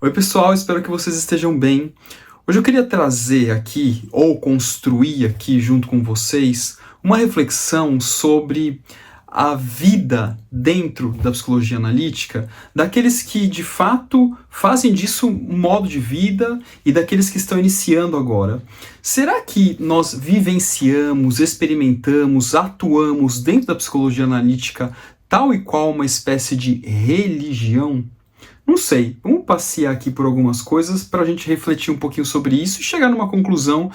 Oi pessoal, espero que vocês estejam bem. Hoje eu queria trazer aqui, ou construir aqui junto com vocês, uma reflexão sobre a vida dentro da psicologia analítica, daqueles que de fato fazem disso um modo de vida e daqueles que estão iniciando agora. Será que nós vivenciamos, experimentamos, atuamos dentro da psicologia analítica tal e qual uma espécie de religião? Não sei, vamos passear aqui por algumas coisas para a gente refletir um pouquinho sobre isso e chegar numa conclusão,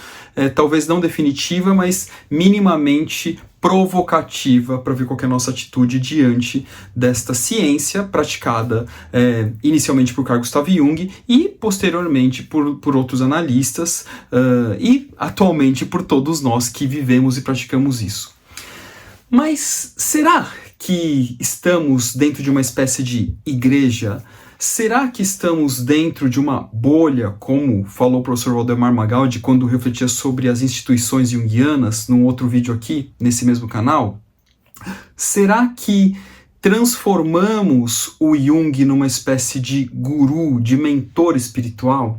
talvez não definitiva, mas minimamente provocativa para ver qual que é a nossa atitude diante desta ciência praticada inicialmente por Carl Gustav Jung e posteriormente por outros analistas e atualmente por todos nós que vivemos e praticamos isso. Mas será que estamos dentro de uma espécie de igreja? Será que estamos dentro de uma bolha, como falou o professor Waldemar Magaldi quando refletia sobre as instituições junguianas, num outro vídeo aqui, nesse mesmo canal? Será que transformamos o Jung numa espécie de guru, de mentor espiritual?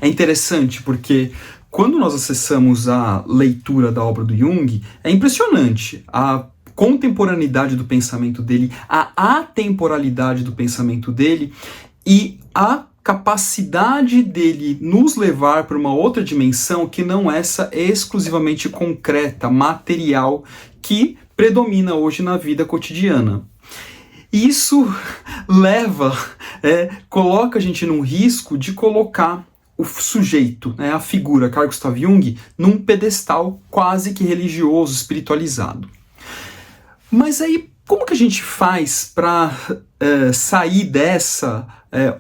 É interessante porque quando nós acessamos a leitura da obra do Jung, é impressionante a contemporaneidade do pensamento dele, a atemporalidade do pensamento dele e a capacidade dele nos levar para uma outra dimensão que não essa exclusivamente concreta, material, que predomina hoje na vida cotidiana. E isso coloca a gente num risco de colocar o sujeito, a figura Carl Gustav Jung, num pedestal quase que religioso, espiritualizado. Mas aí, como que a gente faz para sair dessa,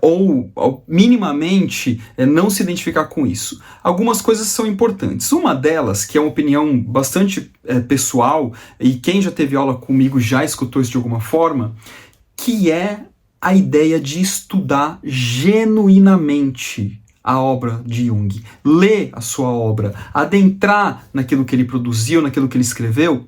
ou minimamente não se identificar com isso? Algumas coisas são importantes. Uma delas, que é uma opinião bastante pessoal, e quem já teve aula comigo já escutou isso de alguma forma, que é a ideia de estudar genuinamente a obra de Jung, ler a sua obra, adentrar naquilo que ele produziu, naquilo que ele escreveu,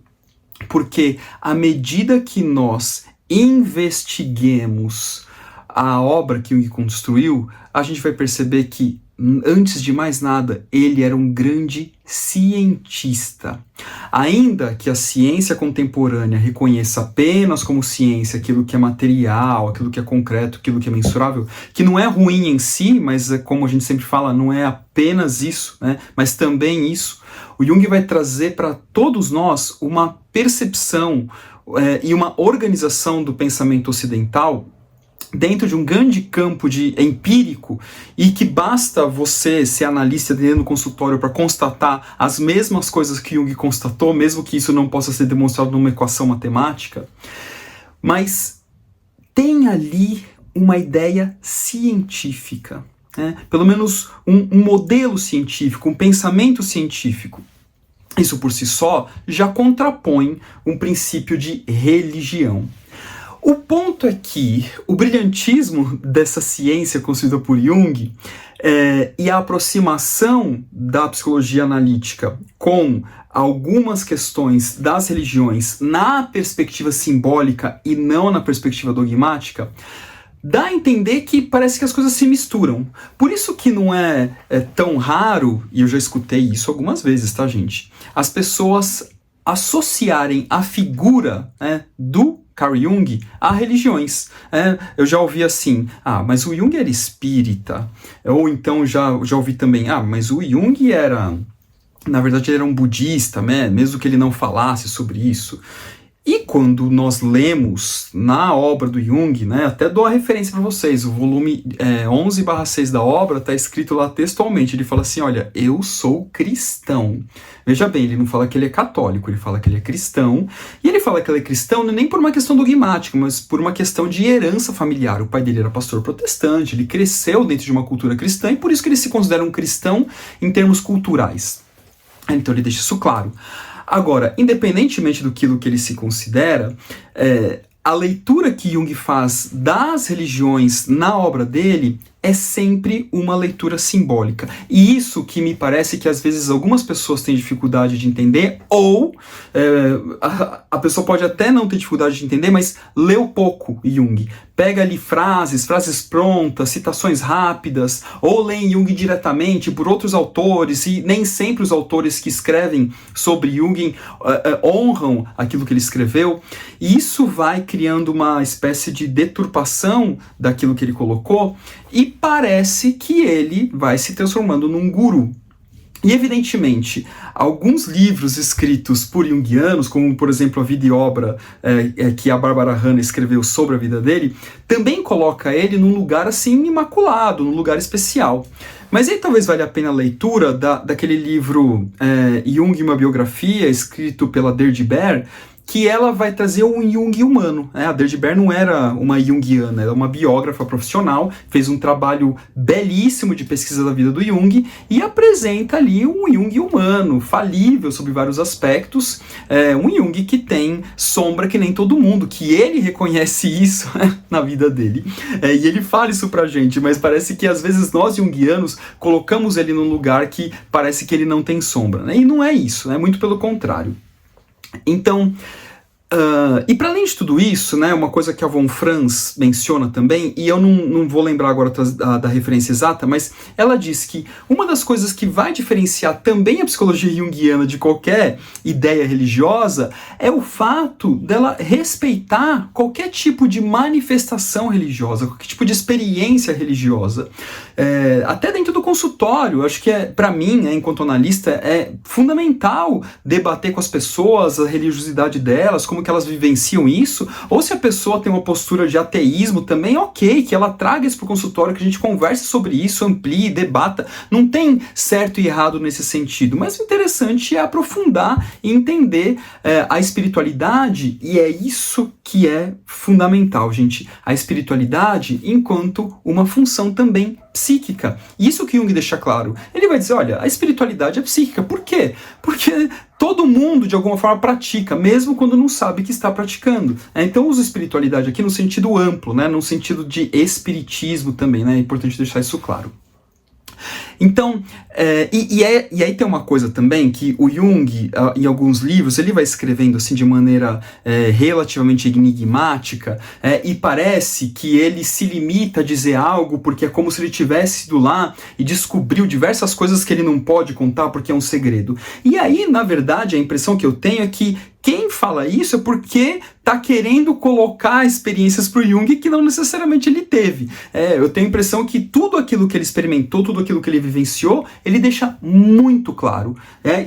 porque à medida que nós investiguemos a obra que Jung construiu, a gente vai perceber que, antes de mais nada, ele era um grande cientista. Ainda que a ciência contemporânea reconheça apenas como ciência aquilo que é material, aquilo que é concreto, aquilo que é mensurável, que não é ruim em si, mas como a gente sempre fala, não é apenas isso, mas também isso. O Jung vai trazer para todos nós uma percepção e uma organização do pensamento ocidental dentro de um grande campo empírico e que basta você ser analista dentro do consultório para constatar as mesmas coisas que Jung constatou, mesmo que isso não possa ser demonstrado numa equação matemática, mas tem ali uma ideia científica, pelo menos um modelo científico, um pensamento científico. Isso por si só já contrapõe um princípio de religião. O ponto é que o brilhantismo dessa ciência construída por Jung e a aproximação da psicologia analítica com algumas questões das religiões na perspectiva simbólica e não na perspectiva dogmática, dá a entender que parece que as coisas se misturam. Por isso que não é tão raro, e eu já escutei isso algumas vezes, tá, gente? As pessoas associarem a figura do Carl Jung a religiões. Eu já ouvi assim, mas o Jung era espírita. Ou então já ouvi também, mas o Jung era, na verdade, ele era um budista, mesmo que ele não falasse sobre isso. E quando nós lemos na obra do Jung, até dou a referência para vocês, o volume 11/6 da obra está escrito lá textualmente, ele fala assim, olha, eu sou cristão. Veja bem, ele não fala que ele é católico, ele fala que ele é cristão, e ele fala que ele é cristão nem por uma questão dogmática, mas por uma questão de herança familiar. O pai dele era pastor protestante, ele cresceu dentro de uma cultura cristã, e por isso que ele se considera um cristão em termos culturais. Então ele deixa isso claro. Agora, independentemente do que ele se considera, a leitura que Jung faz das religiões na obra dele é sempre uma leitura simbólica. E isso que me parece que às vezes algumas pessoas têm dificuldade de entender, ou a pessoa pode até não ter dificuldade de entender, mas leu pouco Jung. Pega ali frases prontas, citações rápidas, ou lê Jung diretamente por outros autores, e nem sempre os autores que escrevem sobre Jung honram aquilo que ele escreveu. E isso vai criando uma espécie de deturpação daquilo que ele colocou, e parece que ele vai se transformando num guru. E, evidentemente, alguns livros escritos por junguianos, como, por exemplo, a vida e obra que a Barbara Hanna escreveu sobre a vida dele, também coloca ele num lugar, assim, imaculado, num lugar especial. Mas aí talvez valha a pena a leitura daquele livro Jung, uma biografia, escrito pela Deirdre Baer, que ela vai trazer um Jung humano. A Deirdre Baer não era uma junguiana, ela é uma biógrafa profissional, fez um trabalho belíssimo de pesquisa da vida do Jung e apresenta ali um Jung humano, falível sob vários aspectos, um Jung que tem sombra que nem todo mundo, que ele reconhece isso na vida dele. E ele fala isso pra gente, mas parece que às vezes nós junguianos colocamos ele num lugar que parece que ele não tem sombra, né? E não é isso, é muito pelo contrário. Então, e para além de tudo isso, né, uma coisa que a Von Franz menciona também, e eu não vou lembrar agora da referência exata, mas ela diz que uma das coisas que vai diferenciar também a psicologia junguiana de qualquer ideia religiosa é o fato dela respeitar qualquer tipo de manifestação religiosa, qualquer tipo de experiência religiosa. Até dentro do consultório, acho que para mim, enquanto analista, é fundamental debater com as pessoas a religiosidade delas, como que elas vivenciam isso, ou se a pessoa tem uma postura de ateísmo também, ok, que ela traga isso para o consultório, que a gente converse sobre isso, amplie, debata, não tem certo e errado nesse sentido, mas o interessante é aprofundar e entender a espiritualidade, e é isso que é fundamental, gente, a espiritualidade enquanto uma função também psíquica. Isso que Jung deixa claro. Ele vai dizer, olha, a espiritualidade é psíquica. Por quê? Porque todo mundo, de alguma forma, pratica, mesmo quando não sabe que está praticando. Então, usa espiritualidade aqui no sentido amplo, né? No sentido de espiritismo também, né? É importante deixar isso claro. Então, e aí tem uma coisa também, que o Jung, em alguns livros, ele vai escrevendo assim de maneira relativamente enigmática, e parece que ele se limita a dizer algo porque é como se ele tivesse ido lá e descobriu diversas coisas que ele não pode contar porque é um segredo. E aí, na verdade, a impressão que eu tenho é que quem fala isso é porque está querendo colocar experiências para o Jung que não necessariamente ele teve. Eu tenho a impressão que tudo aquilo que ele experimentou, tudo aquilo que ele vivenciou, ele deixa muito claro,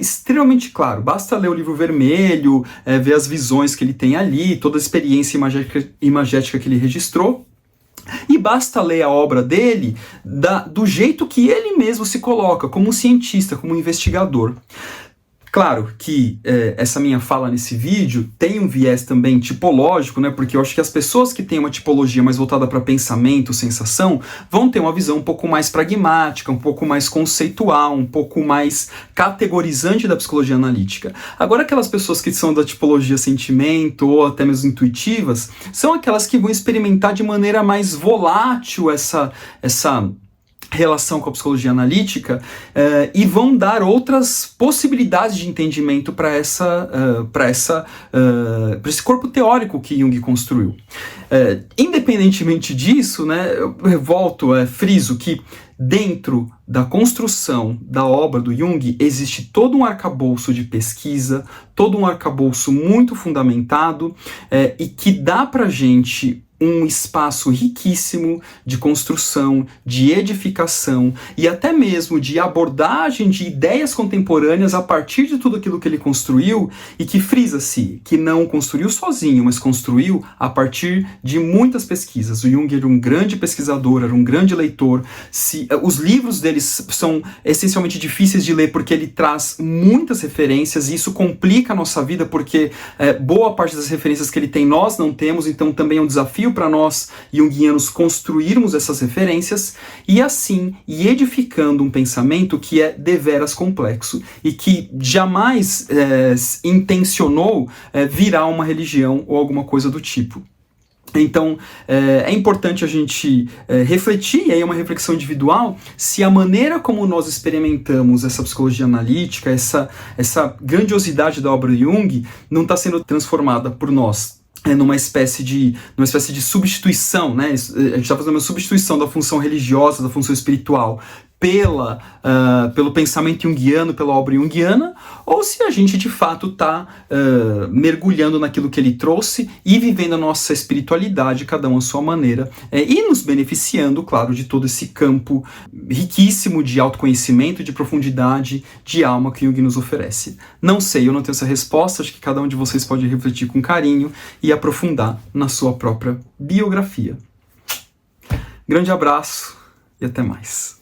extremamente claro. Basta ler o livro vermelho, ver as visões que ele tem ali, toda a experiência imagética que ele registrou, e basta ler a obra dele do jeito que ele mesmo se coloca, como um cientista, como um investigador. Claro que essa minha fala nesse vídeo tem um viés também tipológico, né? Porque eu acho que as pessoas que têm uma tipologia mais voltada para pensamento, sensação, vão ter uma visão um pouco mais pragmática, um pouco mais conceitual, um pouco mais categorizante da psicologia analítica. Agora, aquelas pessoas que são da tipologia sentimento ou até mesmo intuitivas, são aquelas que vão experimentar de maneira mais volátil essa relação com a psicologia analítica e vão dar outras possibilidades de entendimento para esse corpo teórico que Jung construiu. Independentemente disso, né, eu friso que dentro da construção da obra do Jung existe todo um arcabouço de pesquisa, todo um arcabouço muito fundamentado e que dá para gente um espaço riquíssimo de construção, de edificação e até mesmo de abordagem de ideias contemporâneas a partir de tudo aquilo que ele construiu, e que frisa-se que não construiu sozinho, mas construiu a partir de muitas pesquisas. O Jung era um grande pesquisador, era um grande leitor. Os livros dele são essencialmente difíceis de ler porque ele traz muitas referências, e isso complica a nossa vida porque boa parte das referências que ele tem nós não temos, então também é um desafio para nós junguianos construirmos essas referências e assim edificando um pensamento que é deveras complexo e que jamais intencionou virar uma religião ou alguma coisa do tipo. Então, é importante a gente refletir, e aí é uma reflexão individual, se a maneira como nós experimentamos essa psicologia analítica, essa grandiosidade da obra de Jung, não está sendo transformada por nós numa espécie de substituição, né? A gente está fazendo uma substituição da função religiosa, da função espiritual, pelo pensamento junguiano, pela obra junguiana, ou se a gente de fato está mergulhando naquilo que ele trouxe e vivendo a nossa espiritualidade, cada um à sua maneira, e nos beneficiando, claro, de todo esse campo riquíssimo de autoconhecimento, de profundidade, de alma que Jung nos oferece. Não sei, eu não tenho essa resposta, acho que cada um de vocês pode refletir com carinho e aprofundar na sua própria biografia. Grande abraço e até mais.